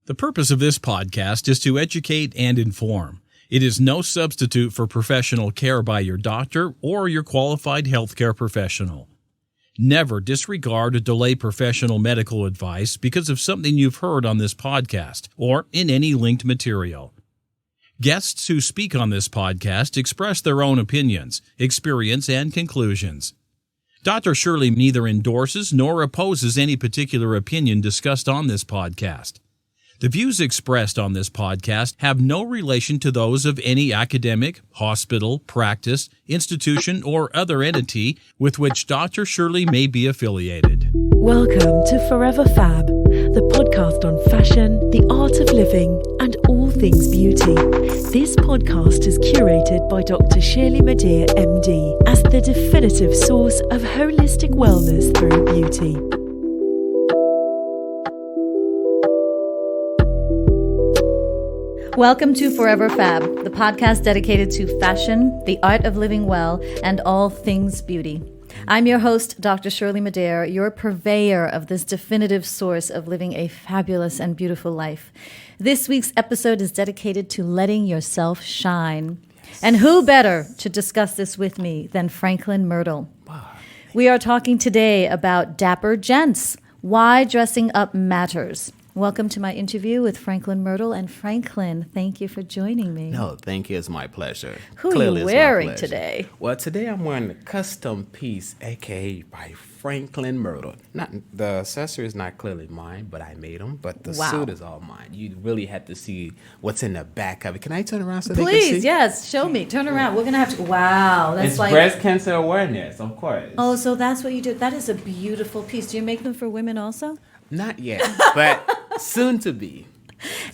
The purpose of this podcast is to educate and inform. It is no substitute for professional care by your doctor or your qualified healthcare professional. Never disregard or delay professional medical advice because of something you've heard on this podcast or in any linked material. Guests who speak on this podcast express their own opinions, experience, and conclusions. Dr. Shirley neither endorses nor opposes any particular opinion discussed on this podcast. The views expressed on this podcast have no relation to those of any academic, hospital, practice, institution, or other entity with which Dr. Shirley may be affiliated. Welcome to Forever Fab, the podcast on fashion, the art of living, and all things beauty. This podcast is curated by Dr. Shirley Madhere, MD, as the definitive source of holistic wellness through beauty. Welcome to Forever Fab, the podcast dedicated to fashion, the art of living well, and all things beauty. I'm your host, Dr. Shirley Madhere, your purveyor of this definitive source of living a fabulous and beautiful life. This week's episode is dedicated to letting yourself shine. Yes. And who better to discuss this with me than Franklin Myrtle? Wow. We are talking today about dapper gents, why dressing up matters. Welcome to my interview with Franklin Myrtle. And Franklin, thank you for joining me. No, thank you. It's my pleasure. Who are you wearing today? Well, today I'm wearing a custom piece, a.k.a. by Franklin Myrtle. Not the accessory is not clearly mine, but I made them. But the suit is all mine. You really had to see what's in the back of it. Can I turn around so they can see? Please, yes. Show me. Turn around. We're going to have to. Wow. That's like breast cancer awareness, of course. Oh, so that's what you did. That is a beautiful piece. Do you make them for women also? Not yet, but soon to be.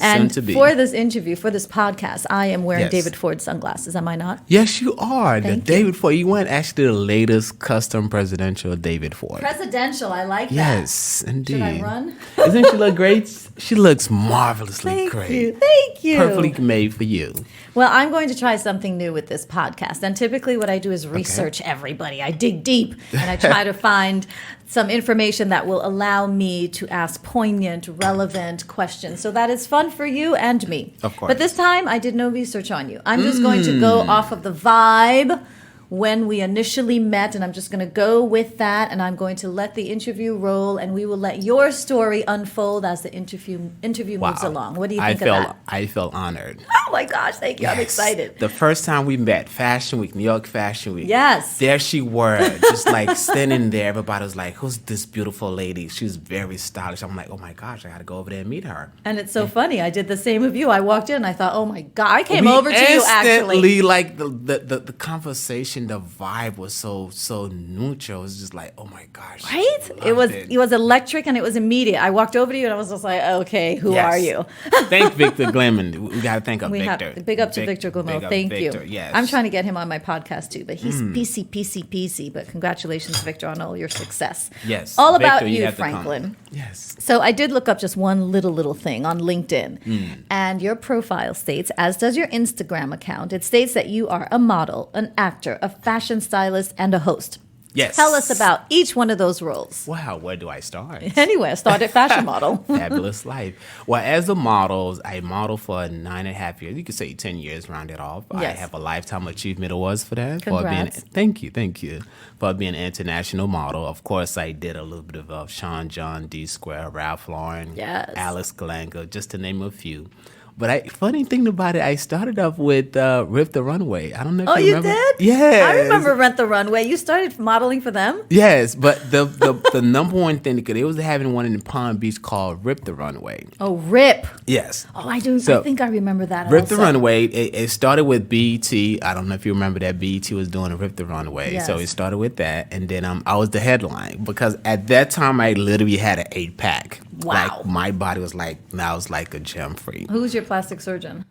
And for this interview, for this podcast, I am wearing David Ford sunglasses, am I not? Yes, you are. David Ford. You went actually the latest custom presidential David Ford. Presidential, I like that. Yes, indeed. Should I run? Doesn't she look great? She looks marvelously great. Thank you. Perfectly made for you. Well, I'm going to try something new with this podcast. And typically what I do is research everybody. I dig deep and I try to find some information that will allow me to ask poignant, relevant questions. So that is fun for you and me. Of course. But this time, I did no research on you. I'm just going to go off of the vibe when we initially met, and I'm just going to go with that, and I'm going to let the interview roll, and we will let your story unfold as the interview moves along. What do you think of that? I felt honored. Oh my gosh, thank you. Yes. I'm excited. The first time we met, Fashion Week, New York Fashion Week. Yes. There she were, just like standing there. Everybody was like, who's this beautiful lady? She was very stylish. I'm like, oh my gosh, I got to go over there and meet her. And it's so funny. I did the same with you. I walked in and I thought, oh my God. I came over to you actually. Instantly, like the conversation, the vibe was so neutral. It was just like, oh my gosh. Right? It was electric and it was immediate. I walked over to you and I was just like, okay, who are you? Thank Victor Glemon. We got to thank Victor. Big up to Victor Glemon. Thank you. Yes. I'm trying to get him on my podcast too, but he's PC. But congratulations, Victor, on all your success. Yes. All about you, Franklin. Yes. So I did look up just one little thing on LinkedIn. And your profile states, as does your Instagram account, it states that you are a model, an actor, a fashion stylist, and a host. Yes. Tell us about each one of those roles. Wow, where do I start? Anyway, I started fashion model. Fabulous life. Well, as a model, I modeled for 9.5 years. You could say 10 years, round it off. Yes. I have a Lifetime Achievement Awards for that. Congrats. Thank you. For being an international model. Of course, I did a little bit of Sean John, D Square, Ralph Lauren, Alice Galango, just to name a few. But funny thing about it, I started off with Rip the Runway. I don't know if you remember. You did? Yeah. I remember Rent the Runway. You started modeling for them? Yes, but the number one thing, because they was having one in Palm Beach called Rip the Runway. Oh, Rip. Yes. Oh, I do. So, I think I remember that Rip also. the Runway, it started with BET. I don't know if you remember that BET was doing a Rip the Runway. Yes. So it started with that, and then I was the headline, because at that time I literally had an 8-pack. Wow. Like my body was like, I was like a gem freak. Who's your plastic surgeon?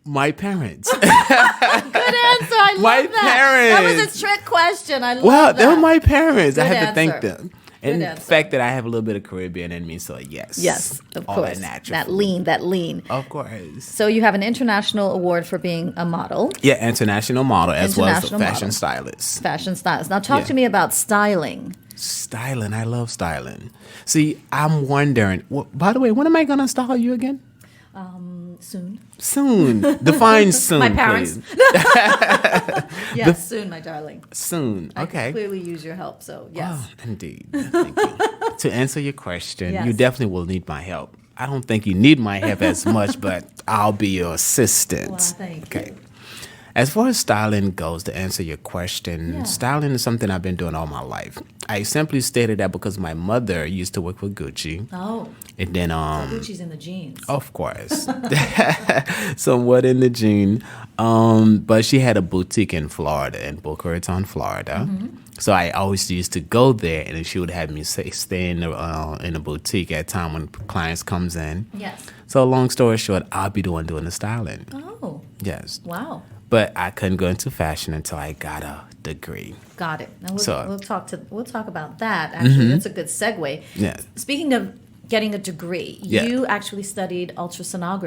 My parents. Good answer. I love my that. parents. That was a trick question. I love that. They were my parents. Good I had to answer. thank them. And the fact that I have a little bit of Caribbean in me, so yes. Yes, of all course. That natural. That lean. Of course. So you have an international award for being a model. Yeah, international model as well as a fashion stylist. Fashion stylist. Now talk to me about styling. Styling. I love styling. See, I'm wondering, by the way, when am I going to style you again? Soon. Soon. Define soon, My parents. please. Yes, soon, my darling. Soon. I Okay. can clearly use your help, so yes. Oh, indeed. Thank you. To answer your question, you Yes. definitely will need my help. I don't think you need my help as much, but I'll be your assistant. Well, thank you. As far as styling goes, to answer your question, styling is something I've been doing all my life. I simply stated that because my mother used to work for Gucci. Oh, And then, Gucci's in the jeans. of course, somewhat in the gene. But she had a boutique in Florida, in Boca Raton, Florida. So I always used to go there, and then she would have me stay in the boutique at time when clients comes in. Yes. So long story short, I'll be doing the styling. Oh, Yes. wow. But I couldn't go into fashion until I got a degree. Got it. And So- we'll talk about that. Actually, that's a good segue. Yeah. Speaking of getting a degree, Yeah. you actually studied ultrasound.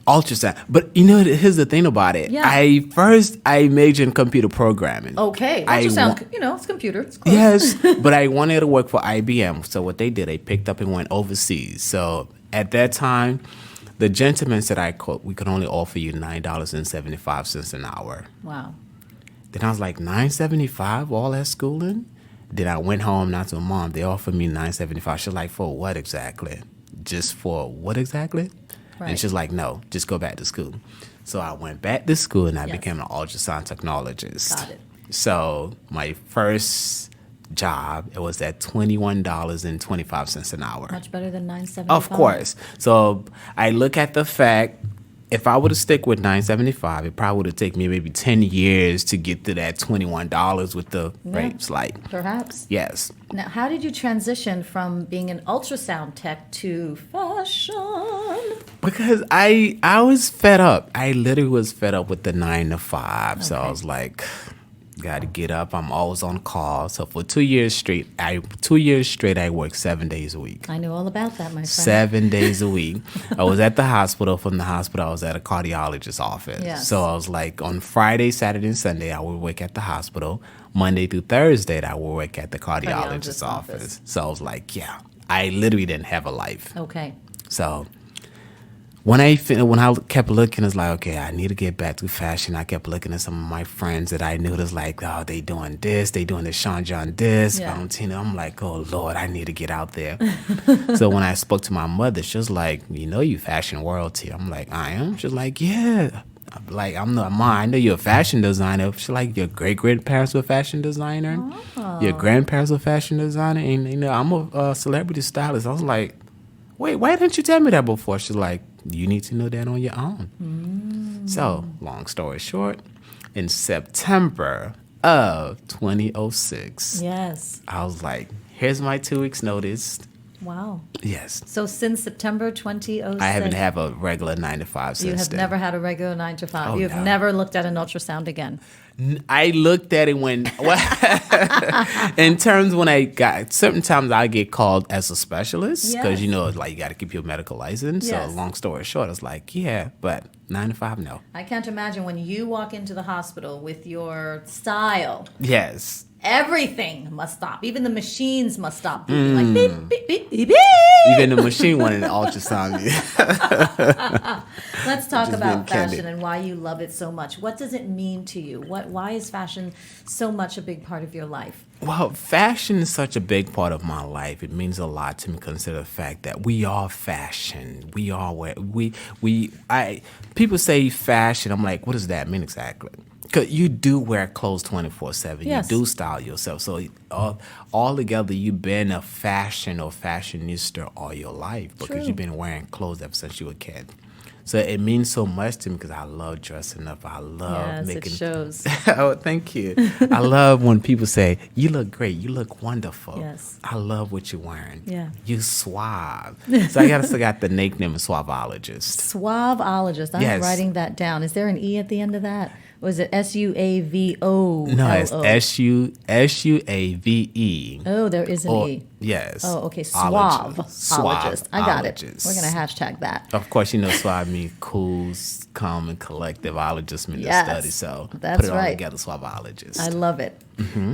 Ultrasound. But here's the thing about it. Yeah. I majored in computer programming. Okay, I ultrasound. wa- It's computer. It's close. Yes, but I wanted to work for IBM. So what they did, they picked up and went overseas. So at that time, the gentleman said, we could only offer you $9.75 an hour. Wow. Then I was like, $9.75 all that schooling? Then I went home, not to mom. They offered me $9.75. She's like, for what exactly? Just for what exactly? Right. And she's like, no, just go back to school. So I went back to school and I Yes. became an ultrasound technologist. Got it. So my first job, it was at $21.25 an hour. Much better than $9.75. Of course. So I look at the fact, if I would have stick with $9.75, it probably would have taken me maybe 10 years to get to that $21 with the rates. Like, Perhaps. yes. Now, how did you transition from being an ultrasound tech to fashion? Because I was fed up. I literally was fed up with the 9 to 5. So I Okay. was like, got to get up. I'm always on call. So for 2 years straight, I worked 7 days a week. I knew all about that, my friend. 7 days a week. I was at the hospital. From the hospital, I was at a cardiologist's office. Yes. So I was like, on Friday, Saturday, and Sunday, I would work at the hospital. Monday through Thursday, I would work at the cardiologist's office. So I was like, yeah, I literally didn't have a life. Okay. So when I kept looking, it's like, okay, I need to get back to fashion. I kept looking at some of my friends that I knew that's like, oh, they doing this, Sean John this, Yeah. Valentino. I'm like, oh Lord, I need to get out there. So when I spoke to my mother, she was like, you fashion royalty. I'm like, I am? She's like, yeah. I'm like, I'm not, Ma, I know you're a fashion designer. She's like, your great-grandparents were fashion designer. Oh. Your grandparents were fashion designer. And, I'm a celebrity stylist. I was like, wait, why didn't you tell me that before? She's like, you need to know that on your own. So, long story short, in September of 2006, Yes. I was like, here's my 2 weeks notice. Wow. Yes. So since September 2006, I haven't had a regular 9 to 5 since you have then. never had a regular 9 to 5. Oh, You have no. never looked at an ultrasound again. I looked at it when, in terms when I got, certain times I get called as a specialist because, Yes. like you got to keep your medical license. Yes. So long story short, it's like, yeah, but 9 to 5, no. I can't imagine when you walk into the hospital with your style. Yes. Everything must stop. Even the machines must stop beeping. Like beep, beep, beep, beep, beep. Even the machine wanted an ultrasound. Let's talk Just about being candid. fashion and why you love it so much. What does it mean to you? Why is fashion so much a big part of your life? Well, fashion is such a big part of my life. It means a lot to me, consider the fact that we are fashion. We are people say fashion. I'm like, what does that mean exactly? Because you do wear clothes 24/7. Yes. You do style yourself. So all together, you've been a fashion or fashionista all your life because True. you've been wearing clothes ever since you were a kid. So it means so much to me because I love dressing up. I love Yes, making. it shows. Oh, thank you. I love when people say, you look great. You look wonderful. Yes. I love what you're wearing. Yeah. You suave. So I still got the nickname of suavologist. Suavologist. I'm Yes. writing that down. Is there an E at the end of that? Or is it SUAVO? No, it's SUAVE. Oh, there is an Or- E. Yes. Oh, okay. Ologist. Suavologist. I got it. Suavologist. We're going to hashtag that. Of course, suave means cool, calm, and collective. Ologist means Yes, to study. So that's put it all right. together, suavologist. I love it.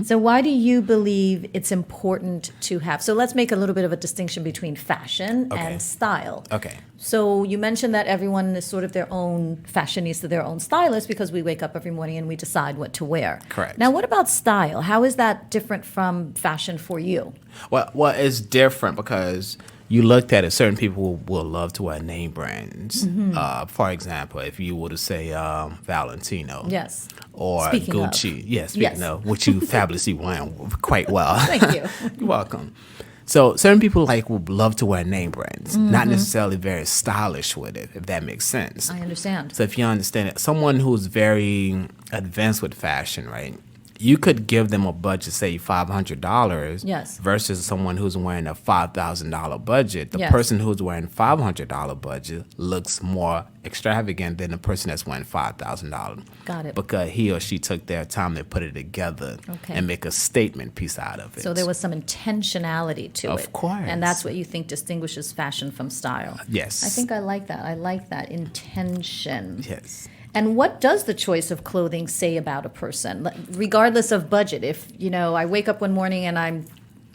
So why do you believe it's important to have? So let's make a little bit of a distinction between fashion and style. Okay. So you mentioned that everyone is sort of their own fashionista, their own stylist, because we wake up every morning and we decide what to wear. Correct. Now, what about style? How is that different from fashion for you? Well, it's different because you looked at it. Certain people will love to wear name brands. For example, if you were to say Valentino. Yes. Or Speaking Gucci. of. Yeah, speaking of, which you fabulously wearing quite well. Thank you. You're welcome. So certain people would love to wear name brands, not necessarily very stylish with it, if that makes sense. I understand. So if you understand it, someone who's very advanced with fashion, right? You could give them a budget, say $500, Yes. versus someone who's wearing a $5,000 budget. The Yes. person who's wearing $500 budget looks more extravagant than the person that's wearing $5,000. Got it. Because he or she took their time to put it together and make a statement piece out of it. So there was some intentionality to it. Of course. And that's what you think distinguishes fashion from style. Yes. I think I like that. I like that intention. Yes. And what does the choice of clothing say about a person, regardless of budget? If, I wake up one morning and I'm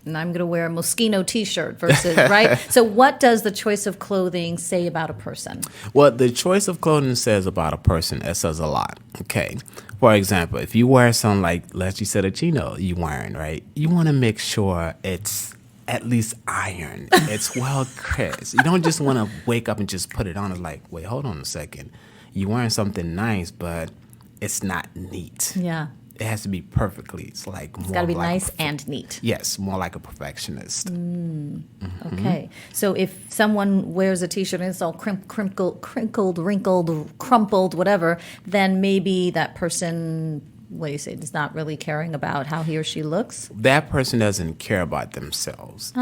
going to wear a Moschino T-shirt versus, right? So what does the choice of clothing say about a person? Well, the choice of clothing says about a person, it says a lot. Okay. For example, if you wear something like, let's just say a chino you're wearing, right? You want to make sure it's at least ironed. It's well crisp. You don't just want to wake up and just put it on. It's like, wait, hold on a second. You're wearing something nice, but it's not neat. Yeah. It has to be perfectly. It's like more. It's got to be like nice and neat. Yes, more like a perfectionist. Okay. So if someone wears a T-shirt and it's all crinkled, wrinkled, crumpled, whatever, then maybe that person, what do you say, is not really caring about how he or she looks? That person doesn't care about themselves.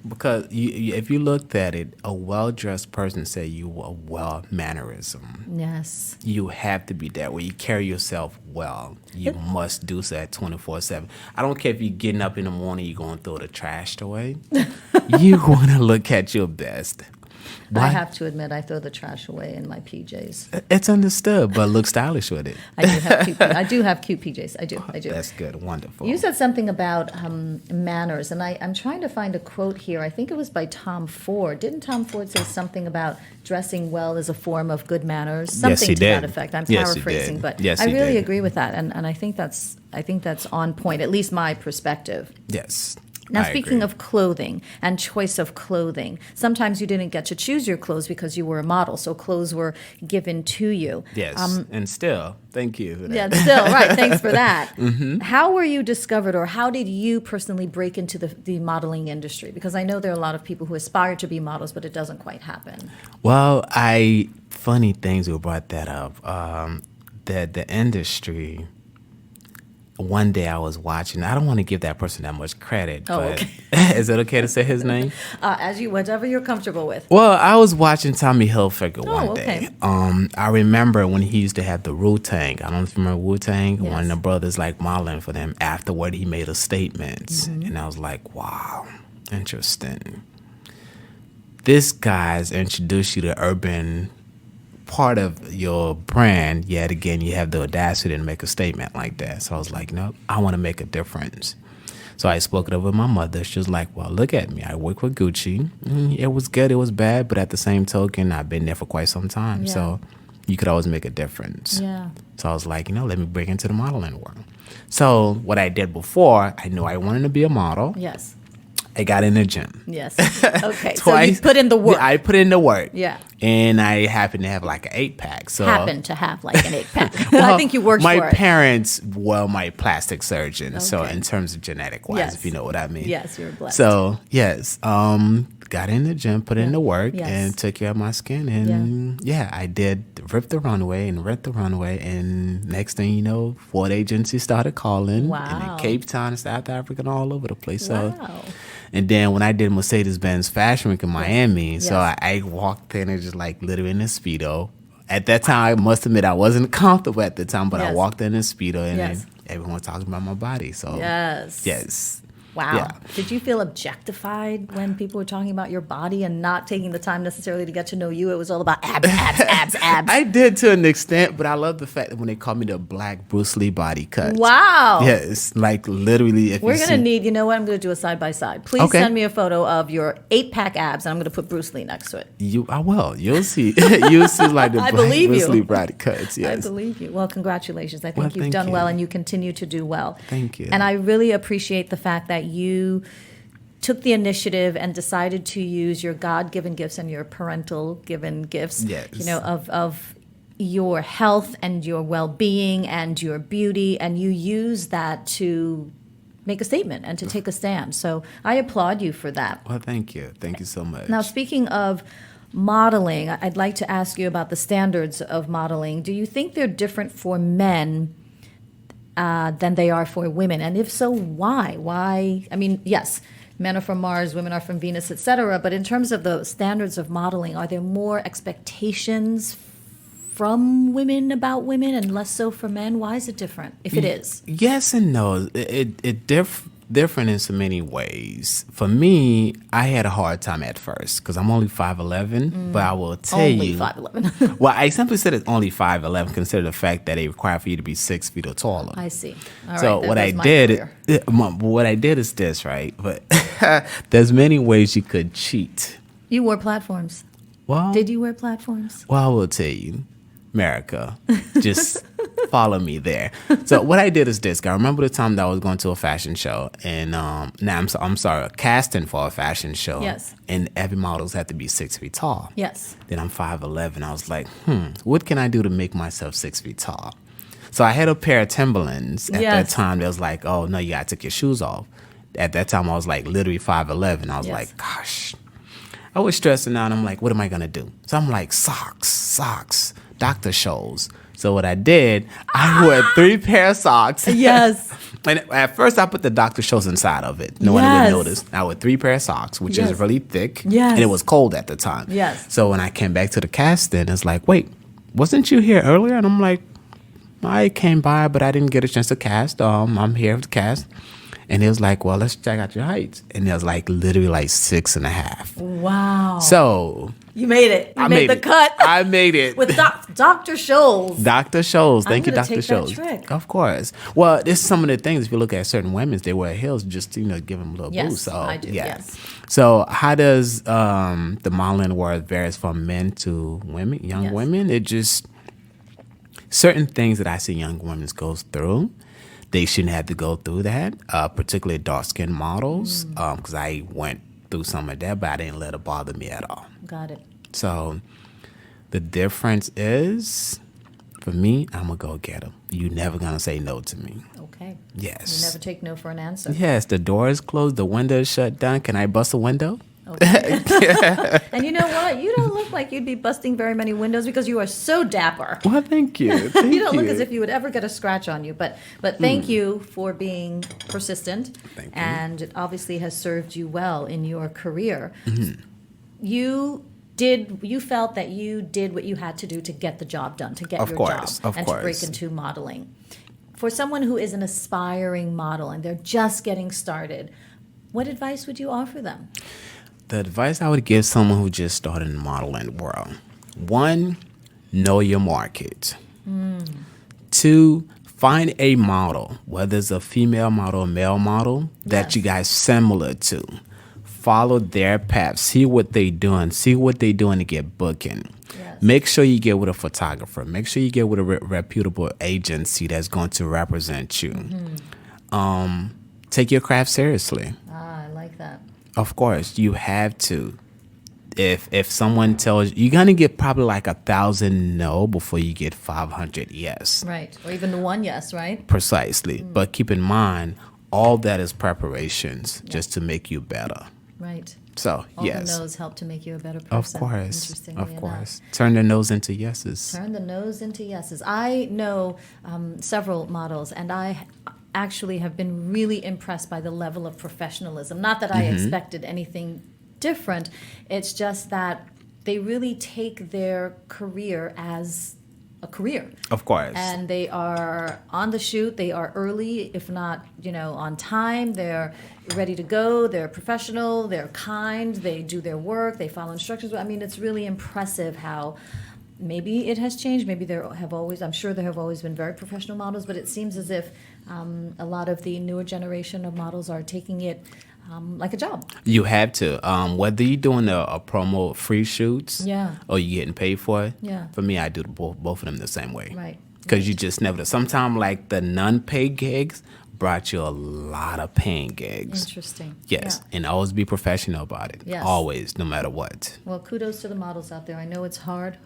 Because if you looked at it, a well-dressed person say you a well-mannerism. Yes. You have to be that way. You carry yourself well. You must do so at 24/7. I don't care if you're getting up in the morning, you're going to throw the trash away. You're going to look at your best. I have to admit, I throw the trash away in my PJs. It's understood, but look stylish with it. I do have cute PJs. I do. That's good. Wonderful. You said something about manners, and I'm trying to find a quote here. I think it was by Tom Ford. Didn't Tom Ford say something about dressing well as a form of good manners? Something Yes, he to did. that effect. I'm Yes, he paraphrasing, did. but Yes, I he really did. agree with that, and I think that's on point, at least my perspective. Yes. Now, I speaking agree. of clothing and choice of clothing, sometimes you didn't get to choose your clothes because you were a model, so clothes were given to you. Yes, and still, thank you for that. Yeah, still, right. Thanks for that. How were you discovered, or how did you personally break into the modeling industry? Because I know there are a lot of people who aspire to be models, but it doesn't quite happen. Well, funny things we brought that up. The industry. One day I was watching. I don't want to give that person that much credit, but okay. Is it okay to say his name? Whatever you're comfortable with. Well, I was watching Tommy Hilfiger one okay. day. I remember when he used to have the Wu-Tang. I don't know if you remember Wu-Tang. Yes. One of the brothers like modeling for them. Afterward, he made a statement, and I was like, wow, interesting. This guy's introduced you to urban part of your brand, yet again, you have the audacity to make a statement like that. So I was like, no, I want to make a difference. So I spoke it over with my mother. She was like, well, look at me. I work with Gucci. It was good. It was bad. But at the same token, I've been there for quite some time. Yeah. So you could always make a difference. Yeah. So I was like, let me break into the modeling world. So what I did before, I knew I wanted to be a model. Yes. I got in the gym. Yes. Okay. So you put in the work. I put in the work. Yeah. And I happened to have like an 8-pack. So Happened to have like an 8-pack. I think you worked for it. My parents were my plastic surgeon. So Okay. in terms of genetic wise, Yes. if you know what I mean. Yes, you're blessed. So yes, got in the gym, put in the work, Yes. and took care of my skin. And I did rip the runway. And next thing you know, Ford agency started calling. Wow. And in Cape Town, South Africa, and all over the place. So. Wow. And then when I did Mercedes-Benz Fashion Week in Miami, so Yes. I walked in and just like literally in a Speedo. At that time, I must admit I wasn't comfortable at the time, but I Yes. walked in a Speedo and Yes. then everyone was talking about my body. So Yes. yes. Wow. Yeah. Did you feel objectified when people were talking about your body and not taking the time necessarily to get to know you? It was all about abs, abs, abs, abs. I did to an extent, but I love the fact that when they call me the Black Bruce Lee body cut. Wow. Yes, like literally. If We're going to need, you know what? I'm going to do a side by side. Please send me a photo of your 8-pack abs, and I'm going to put Bruce Lee next to it. I will. You'll see. You'll see like the I Black believe Bruce you. Lee body cuts. Yes. I believe you. Well, congratulations. I think Well, you've thank done you. well, and you continue to do well. Thank you. And I really appreciate the fact that you took the initiative and decided to use your God-given gifts and your parental-given gifts, Yes. of your health and your well-being and your beauty, and you use that to make a statement and to take a stand. So I applaud you for that. Well, thank you. Thank you so much. Now, speaking of modeling, I'd like to ask you about the standards of modeling. Do you think they're different for men than they are for women? And if so, why? Why? I mean, yes, men are from Mars, women are from Venus, etc. But in terms of the standards of modeling, are there more expectations from women about women and less so for men? Why is it different, if it is? Yes and no. It different in so many ways. For me, I had a hard time at first because I'm only 5'11", but I will tell Only you. 5'11". Well, I simply said it's only 5'11", consider the fact that they require for you to be 6 feet or taller. I see. All So right, what that I was my did, career. what I did is this, right? But there's many ways you could cheat. You wore platforms. Well, Did you wear platforms? Well, I will tell you, America, just follow me there. So what I did is this. I remember the time that I was going to a fashion show, and I'm sorry, a casting for a fashion show. Yes. And every models had to be 6 feet tall. Yes. Then I'm 5'11". I was like, what can I do to make myself 6 feet tall? So I had a pair of Timberlands at that time. That was like, oh no, you gotta take your shoes off. At that time, I was like literally 5'11". I was like, gosh. I was stressing out. I'm like, what am I gonna do? So I'm like, socks, Dr. Scholl's. So what I did, I wore 3 pair of socks. Yes. And at first, I put the Dr. Scholl's inside of it. No one would notice. I wore 3 pair of socks, which is really thick. Yes. And it was cold at the time. Yes. So when I came back to the casting, it's like, wait, wasn't you here earlier? And I'm like, I came by, but I didn't get a chance to cast. I'm here to cast. And it was like, well, let's check out your heights. And it was like literally like 6.5. Wow. So You made it. You made the cut. I made it. With Dr. Scholl's. Dr. Scholl's. Thank you, gonna Dr. take that Scholl's. trick. Of course. Well, there's some of the things, if you look at certain women, they wear heels just to, give them a little Yes, boost. So, I do, yes. So how does the modeling world varies from men to women, young Yes. women? It just, certain things that I see young women go through, they shouldn't have to go through that, particularly dark-skinned models, because I went through some of that, but I didn't let it bother me at all. Got it. So the difference is, for me, I'm a go-getter. You're never going to say no to me. Okay. Yes. You never take no for an answer. Yes, the door is closed, the window is shut down. Can I bust a window? Okay. And you know what? You don't look like you'd be busting very many windows because you are so dapper. Well, thank you. Thank You don't look as if you would ever get a scratch on you. But thank you for being persistent. Thank you. And it obviously has served you well in your career. Mm-hmm. You felt that you did what you had to do to get the job done, to get Of your course, job, of and to break course. into modeling. For someone who is an aspiring model and they're just getting started, what advice would you offer them? The advice I would give someone who just started in the modeling world: 1, know your market. 2, find a model, whether it's a female model or male model, that you guys similar to. Follow their path. See what they're doing. See what they're doing to get booking. Yes. Make sure you get with a photographer. Make sure you get with a reputable agency that's going to represent you. Take your craft seriously. I like that. Of course, you have to. If someone tells you, you're gonna get probably like 1,000 no before you get 500 yes. Right. Or even the one yes, right? Precisely. But keep in mind, all that is preparations just to make you better. Right. So All yes, the no's help to make you a better person. of course, Interestingly of enough. course. Turn the no's into yeses. Turn the no's into yeses. I know several models, and I actually have been really impressed by the level of professionalism. Not that I expected anything different. It's just that they really take their career as a career. Of course. And they are on the shoot. They are early, if not, on time. They're ready to go. They're professional. They're kind. They do their work. They follow instructions. I mean, it's really impressive how maybe it has changed. Maybe I'm sure there have always been very professional models, but it seems as if a lot of the newer generation of models are taking it like a job. You have to. Whether you're doing a promo free shoots, Yeah. or you're getting paid for it. Yeah. For me, I do both of them the same way. Right. Because you just never. Sometimes like the non-paid gigs brought you a lot of paying gigs. Interesting. Yes, Yeah. and always be professional about it. Yes. Always, no matter what. Well, kudos to the models out there. I know it's hard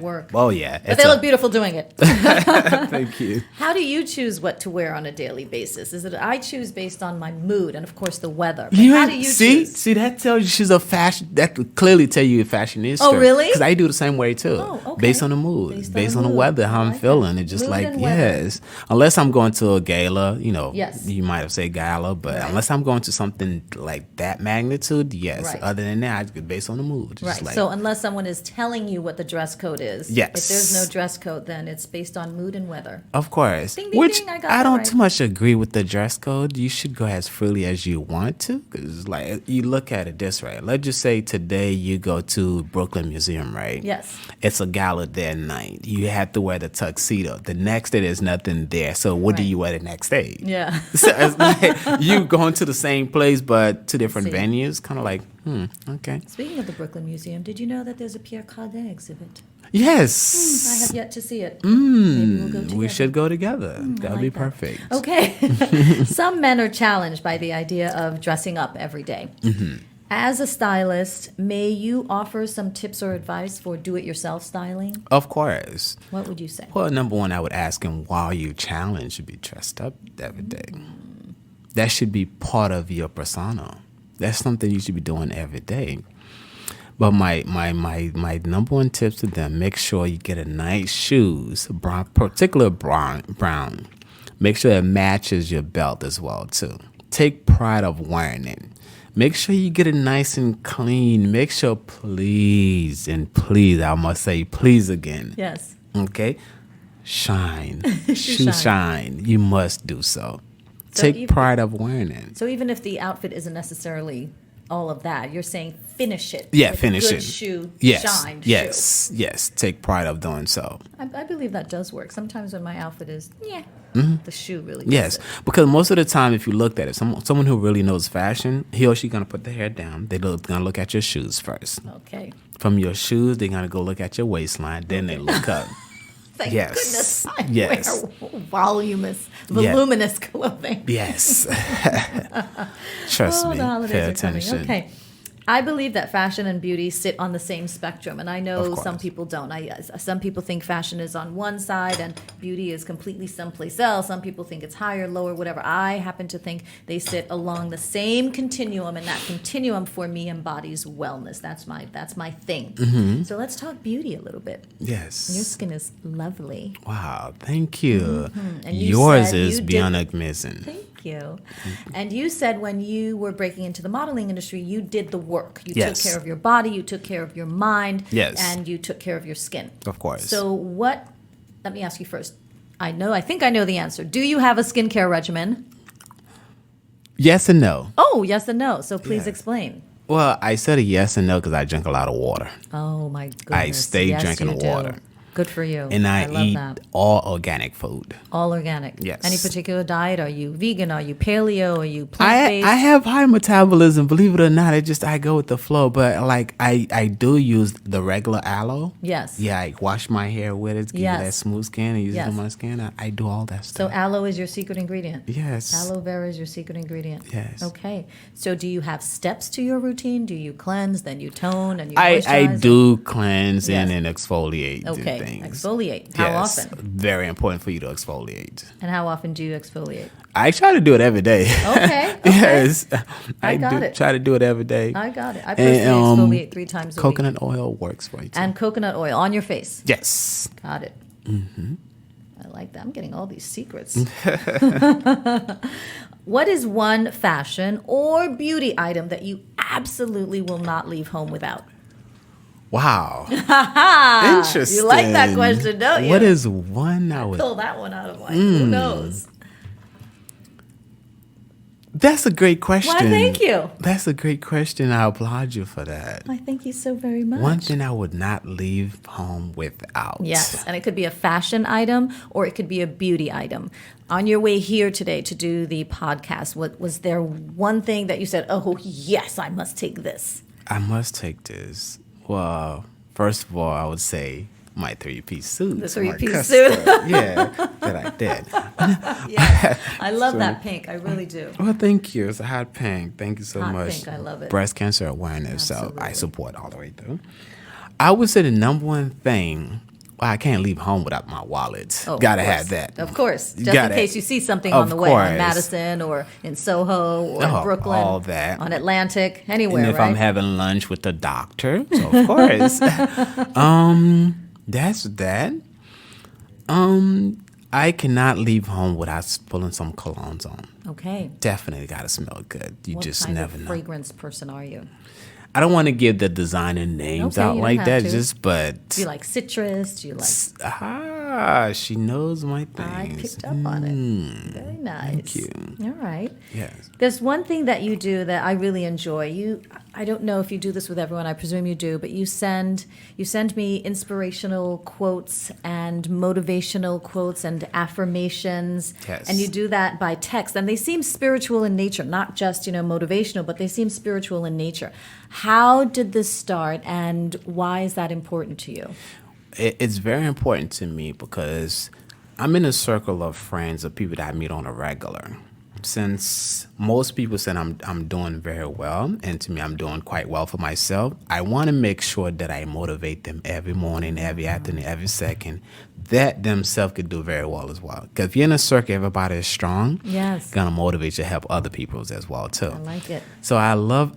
work. Oh yeah, But they look beautiful doing it. Thank you. How do you choose what to wear on a daily basis? Is it I choose based on my mood and, of course, the weather? But how do you choose? See, that tells you she's a fashion. That would clearly tell you a fashionista. Oh, really? Because I do the same way too. Oh, okay. Based on the mood, based on the weather, how I I'm like feeling. that. It's just Mood like and weather. yes. Unless I'm going to a gala, Yes. you might have said gala, but Right. unless I'm going to something like that magnitude, yes. Right. Other than that, I just based on the mood. Just Right. like, So unless someone is telling you what the dress code is, Yes. if there's no dress code, then it's based on mood and weather. of course. Ding, ding, Which ding, I got I that don't right. too much agree with the dress code. You should go as freely as you want to. Because, like, you look at it this way. Let's just say today you go to Brooklyn Museum, right? Yes. It's a gala there night. You have to wear the tuxedo. The next day, there's nothing there. So, what do Right. you wear the next day? Yeah. So it's like you going to the same place, but two different See. venues. Kind of like, okay. Speaking of the Brooklyn Museum, did you know that there's a Pierre Cardin exhibit? Yes. I have yet to see it. Maybe we'll go together. We should go together. That would be like that. perfect. Okay. Some men are challenged by the idea of dressing up every day. Mm-hmm. As a stylist, may you offer some tips or advice for do-it-yourself styling? Of course. What would you say? Well, number one, I would ask him why are you challenged to be dressed up every day. That should be part of your persona. That's something you should be doing every day. But my number one tips to them: make sure you get a nice shoes, particular brown. Make sure it matches your belt as well too. Take pride of wearing it. Make sure you get it nice and clean. Make sure, please, I must say, please again. Yes. Okay? Shine. Shoe shine. You must do so. So Take even- pride of wearing it. So even if the outfit isn't necessarily all of that, you're saying finish it. Yeah, with finish good it. Shoe, Yes. shined Yes. Yes. Take pride of doing so. shoe. I believe that does work. Sometimes when my outfit is, the shoe really does Yes, it. because most of the time, if you looked at it, someone who really knows fashion, he or she gonna put their hair down. They're gonna look at your shoes first. Okay. From your shoes, they're gonna go look at your waistline. Then they look up. Thank Yes. goodness I Yes. wear voluminous clothing. Yes. Trust me. The holidays Pay are coming. attention. Okay. I believe that fashion and beauty sit on the same spectrum, and I know Of course. some people don't. Some people think fashion is on one side and beauty is completely someplace else. Some people think it's higher, lower, whatever. I happen to think they sit along the same continuum, and that continuum for me embodies wellness. That's my thing. Mm-hmm. So let's talk beauty a little bit. Yes. Your skin is lovely. Wow. Thank you. And you Yours said is you beyond did- amazing. Thank you. And you said when you were breaking into the modeling industry, you did the work. You Yes. took care of your body, you took care of your mind, Yes. and you took care of your skin. Of course. So let me ask you first. I think I know the answer. Do you have a skincare regimen? Yes and no. Oh, yes and no. So please Yeah. explain. Well, I said a yes and no because I drink a lot of water. Oh my goodness. I stay Yes, drinking you do. water. Good for you. And I love eat that. all organic food. All organic. Yes. Any particular diet? Are you vegan? Are you paleo? Are you plant-based? I have high metabolism, believe it or not. I go with the flow. But like I do use the regular aloe. Yes. Yeah, I wash my hair with it, give Yes. it that smooth skin, and use Yes. it on my skin. I do all that So stuff. aloe is your secret ingredient? Yes. Aloe vera is your secret ingredient? Yes. Okay. So do you have steps to your routine? Do you cleanse, then you tone, and you I moisturize? do cleanse Yes. and exfoliate Okay. and things. Exfoliate. How Yes, often? very important for you to exfoliate. And how often do you exfoliate? I try to do it every day. Okay. Yes. I got do it. try to do it every day. I got it. I personally exfoliate 3 times a week. Coconut oil works for you too. And coconut oil on your face. Yes. Got it. I like that. I'm getting all these secrets. What is one fashion or beauty item that you absolutely will not leave home without? Wow. Interesting. You like that question, don't you? What is one I would... Pull that one out of like, who knows? That's a great question. Why, thank you. That's a great question. I applaud you for that. Why, thank you so very much. One thing I would not leave home without. Yes, and it could be a fashion item or it could be a beauty item. On your way here today to do the podcast, what was there one thing that you said, oh, yes, I must take this? I must take this. Well, first of all, I would say my three-piece suit. The three-piece suit. Yeah, that I did. Yes, I love that pink. I really do. Well, thank you. It's a hot pink. Thank you so Hot much. pink, I love it. Breast cancer awareness, Absolutely. so I support all the way through. I would say the number one thing, well, I can't leave home without my wallet. Oh, Gotta of course. have that. Of course. Just Gotta- in case you see something Of on the way on course. Madison or in Soho or in Brooklyn. all that. On Atlantic, anywhere, And if right? I'm having lunch with the doctor, so of course. That's that. I cannot leave home without pulling some colognes on. Okay. Definitely gotta smell good. You What just kind never of know. fragrance person are you? I don't want to give the designer names Okay, out you don't like have that, to. just but Do you like citrus? Do you like... she knows my things. I picked up on it. Very nice. Thank you. All right. Yes. There's one thing that you do that I really enjoy. I don't know if you do this with everyone. I presume you do, but you send me inspirational quotes and motivational quotes and affirmations. Yes. And you do that by text, and they seem spiritual in nature, not just motivational, but they seem spiritual in nature. How did this start, and why is that important to you? It's very important to me because I'm in a circle of friends, of people that I meet on a regular. Since most people said I'm doing very well, and to me I'm doing quite well for myself, I want to make sure that I motivate them every morning, every afternoon, every second, that themselves could do very well as well. Because if you're in a circle, everybody is strong. Yes. Gonna motivate you to help other people as well too. I like it. So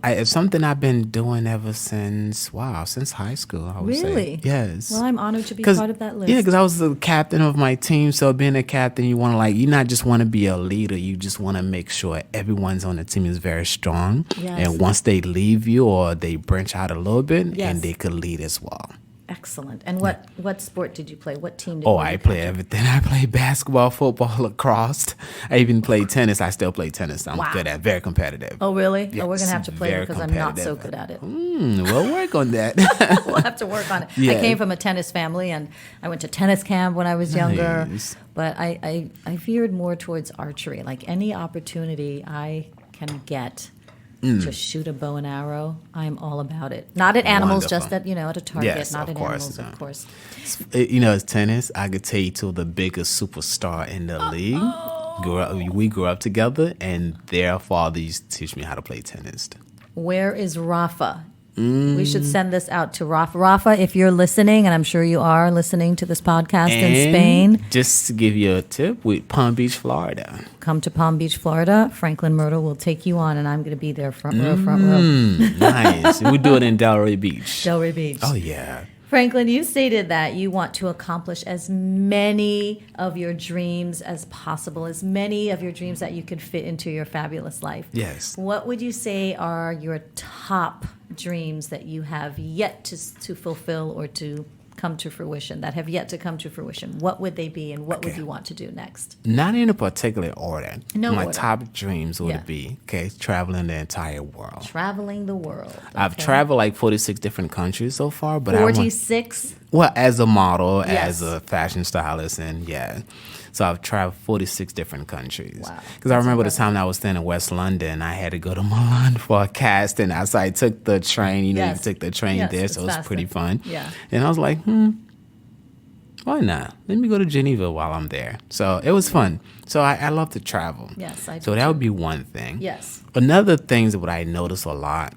it's something I've been doing ever since high school. I would say. Really? Yes. Well, I'm honored to be part of that list. Yeah, because I was the captain of my team. So being a captain, you want to you not just want to be a leader. You just want to make sure everyone's on the team is very strong. Yes. And once they leave you or they branch out a little bit, Yes. and they could lead as well. Excellent. And what sport did you play? What team did you play? I play everything. I play basketball, football, lacrosse. I even play tennis. I still play tennis. I'm good at very competitive. Oh, really? Yes, Oh, we're going to have to play very because I'm not so competitive. good at it. We'll work on that. We'll have to work on it. Yeah. I came from a tennis family, and I went to tennis camp when I was younger. Nice. But I veered more towards archery. Like any opportunity I can get to shoot a bow and arrow, I'm all about it. Not at animals, Wonderful. just at at a target. Yes, not of at course, animals, no. of course. It's tennis. I could tell you two of the biggest superstar in the league. We grew up together, and their father used to teach me how to play tennis. Where is Rafa? We should send this out to Rafa. Rafa, if you're listening, and I'm sure you are listening to this podcast in Spain, Just to give you a tip, with Palm Beach, Florida. come to Palm Beach, Florida. Franklin Myrtle will take you on, and I'm going to be there front row. Nice. We do it in Delray Beach. Delray Beach. Oh, yeah. Franklin, you stated that you want to accomplish as many of your dreams as possible, as many of your dreams that you could fit into your fabulous life. Yes. What would you say are your top dreams that you have yet to fulfill or to come to fruition, that have yet to come to fruition? What would they be, and what would you want to do next? Not in a particular order. No My order. top dreams would Yeah. be, traveling the entire world. Traveling the world. I've okay. traveled like 46 different countries so far, but I want 46? Well, as a model, Yes. as a fashion stylist, and so I've traveled 46 different countries. Wow. Because I remember the time I was staying in West London, I had to go to Milan for a casting. So I took the train, Yes. you took the train Yes, there, it's so it was faster. pretty fun. Yeah. And I was like, why not? Let me go to Geneva while I'm there. So it was fun. So I love to travel. Yes, I do So that would be one thing. Yes. Another thing that what I notice a lot,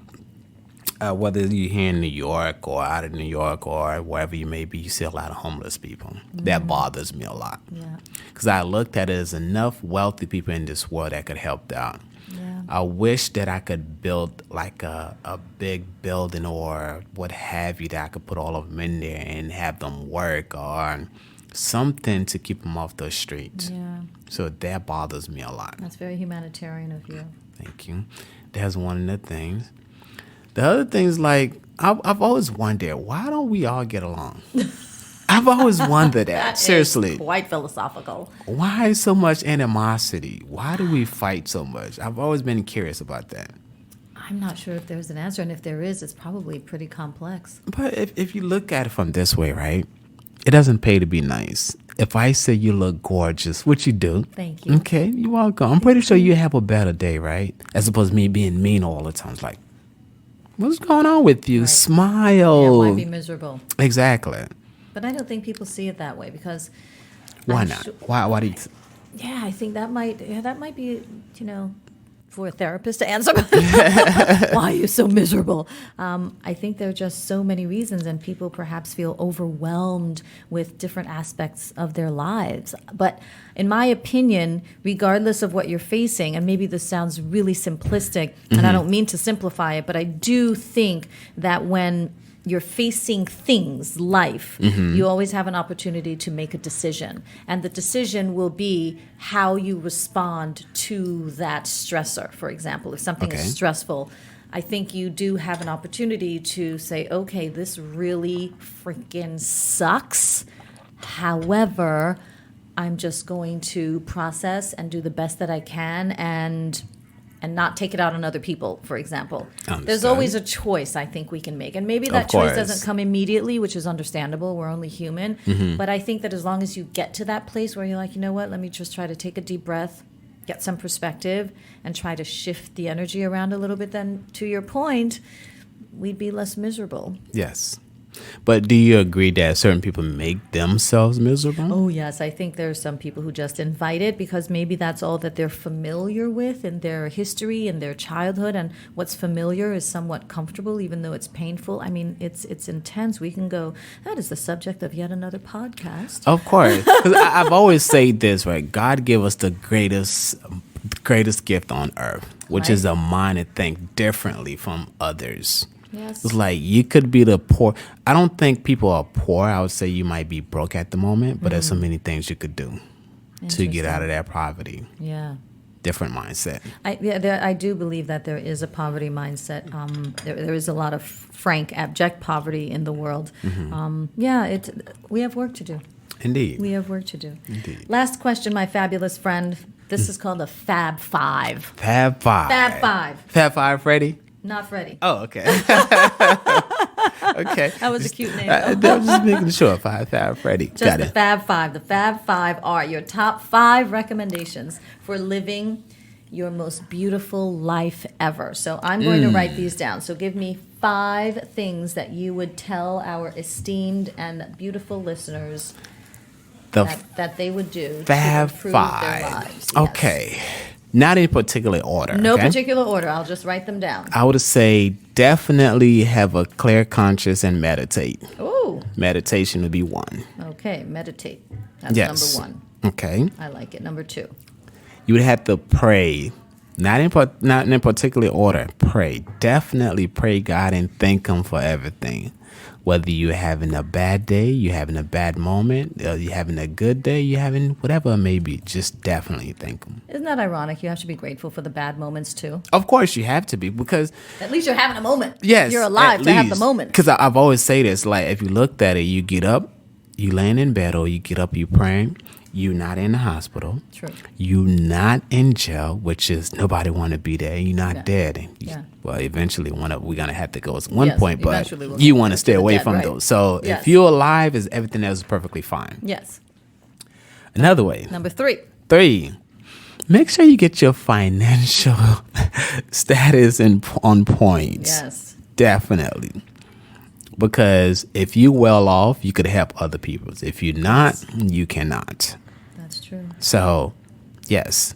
whether you're here in New York or out of New York or wherever you may be, you see a lot of homeless people. That bothers me a lot. Yeah. Because I looked at it as enough wealthy people in this world that could help out. Yeah. I wish that I could build like a big building or what have you that I could put all of them in there and have them work or something to keep them off the streets. Yeah. So that bothers me a lot. That's very humanitarian of you. Thank you. That's one of the things. The other things, like, I've always wondered, why don't we all get along? I've always wondered that. Seriously. Quite philosophical. Why so much animosity? Why do we fight so much? I've always been curious about that. I'm not sure if there's an answer, and if there is, it's probably pretty complex. But if you look at it from this way, right? It doesn't pay to be nice. If I say you look gorgeous, which you do. Thank you. Okay, you're welcome. I'm pretty sure you have a better day, right? As opposed to me being mean all the time. It's like, what's going on with you? Right. Smile. Yeah, why be miserable? Exactly. But I don't think people see it that way because. Why not? Why do you? Yeah, I think that might be, for a therapist to answer. Why are you so miserable? I think there are just so many reasons, and people perhaps feel overwhelmed with different aspects of their lives. But in my opinion, regardless of what you're facing, and maybe this sounds really simplistic, and I don't mean to simplify it, but I do think that when you're facing things, life, you always have an opportunity to make a decision. And the decision will be how you respond to that stressor. For example, if something is stressful, I think you do have an opportunity to say, okay, this really freaking sucks. However, I'm just going to process and do the best that I can and not take it out on other people, for example. There's always a choice I think we can make. And maybe that choice doesn't come immediately, which is understandable. We're only human. But I think that as long as you get to that place where you're like, you know what, let me just try to take a deep breath, get some perspective, and try to shift the energy around a little bit, then to your point, we'd be less miserable. Yes. But do you agree that certain people make themselves miserable? Oh, yes. I think there are some people who just invite it because maybe that's all that they're familiar with in their history and their childhood. And what's familiar is somewhat comfortable, even though it's painful. I mean, it's intense. We can go, that is the subject of yet another podcast. Of course. Because I've always said this, right? God gave us the greatest gift on earth, which is a mind to think differently from others. Yes. It's like you could be the poor. I don't think people are poor. I would say you might be broke at the moment, but there's so many things you could do to get out of that poverty. Yeah. Different mindset. I do believe that there is a poverty mindset. There is a lot of frank, abject poverty in the world. We have work to do. Indeed. We have work to do. Indeed. Last question, my fabulous friend. This is called a Fab Five. Fab Five. Fab Five. Fab Five, Freddie? Not Freddie. Oh, okay. Okay. That was a cute name. I'm just making sure. Fab Freddie. Just Got the it. Fab Five. The Fab Five are your top 5 recommendations for living your most beautiful life ever. So I'm going to write these down. So give me 5 things that you would tell our esteemed and beautiful listeners that they would do Fab to improve Five. their lives. Yes. Okay. Not in particular order. No okay? particular order. I'll just write them down. I would say definitely have a clear conscience and meditate. Ooh. Meditation would be 1. Okay. Meditate. That's Yes. number 1. Okay. I like it. Number 2. You would have to pray. Not in particular order. Pray. Definitely pray God and thank Him for everything. Whether you're having a bad day, you're having a bad moment, you're having a good day, you're having whatever it may be, just definitely thank Him. Isn't that ironic? You have to be grateful for the bad moments too. Of course, you have to be because At least you're having a moment. yes, You're alive to have the moment. Because I've always say this, like if you looked at it, you get up, you laying in bed, or you get up, you praying. You're not in the hospital. True. You're not in jail, which is nobody want to be there. You're not dead. Yeah. Well, eventually we're gonna have to go at one Yes, point, but eventually we'll you go want to to stay the away dead, from right. those. So Yes. if you're alive, is everything else is perfectly fine. Yes. Another way. Number 3. 3. Make sure you get your financial status on point. Yes. Definitely. Because if you well off, you could help other people. If you're not, you cannot. That's true. So, yes.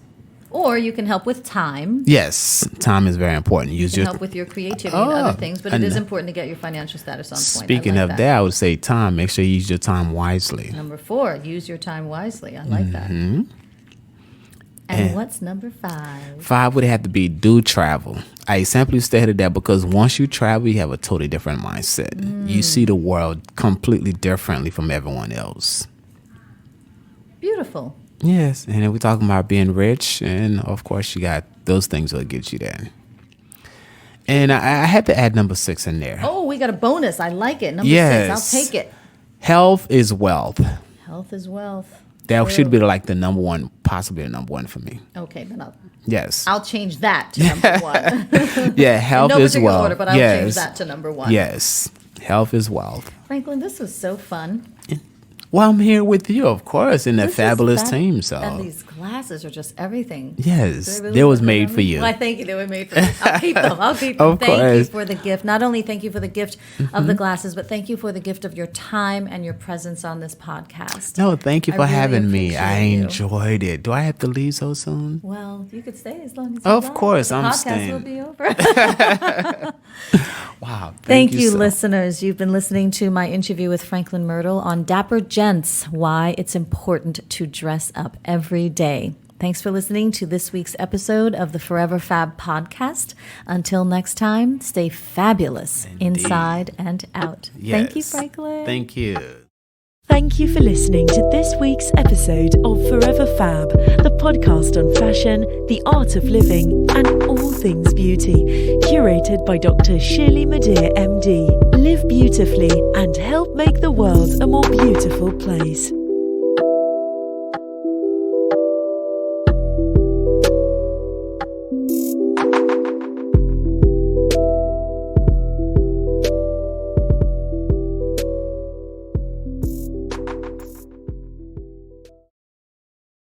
Or you can help with time. Yes, time is very important. You Use can your help with your creativity and other things, but it and is important to get your financial status on point. Speaking I like of that, I would say time. Make sure you use your time wisely. Number 4, use your time wisely. I like that. And what's number 5? 5 would have to be do travel. I simply stated that because once you travel, you have a totally different mindset. You see the world completely differently from everyone else. Beautiful. Yes, and then we're talking about being rich, and of course, you got those things that get you there. And I had to add number 6 in there. Oh, we got a bonus. I like it. Number 6. I'll take it. Health is wealth. Health is wealth. That should be like the number one, possibly the number one for me. Okay, then Yes. I'll change that to number 1. Yeah, health no is wealth. order, but I'll change that to number 1. Yes. Health is wealth. Franklin, this was so fun. Well, I'm here with you, of course, in a fabulous team. So, and these glasses are just everything. Yes, they was made for you. Well, thank you. They were made for me. I'll keep them. Of thank course. you for the gift. Not only thank you for the gift of the glasses, but thank you for the gift of your time and your presence on this podcast. No, thank you for having me. I you. enjoyed it. Do I have to leave so soon? Well, you could stay as long as you Of like. course, the I'm podcast staying. will be over. Wow. Thank you, so. listeners. You've been listening to my interview with Franklin Myrtle on Dapper Gents, Why It's Important to Dress Up Every Day. Thanks for listening to this week's episode of the Forever Fab podcast. Until next time, stay fabulous inside and out. Yes. Thank you, Franklin. Thank you. Thank you for listening to this week's episode of Forever Fab, the podcast on fashion, the art of living, and all things beauty, curated by Dr. Shirley Madhere, MD. Live beautifully and help make the world a more beautiful place.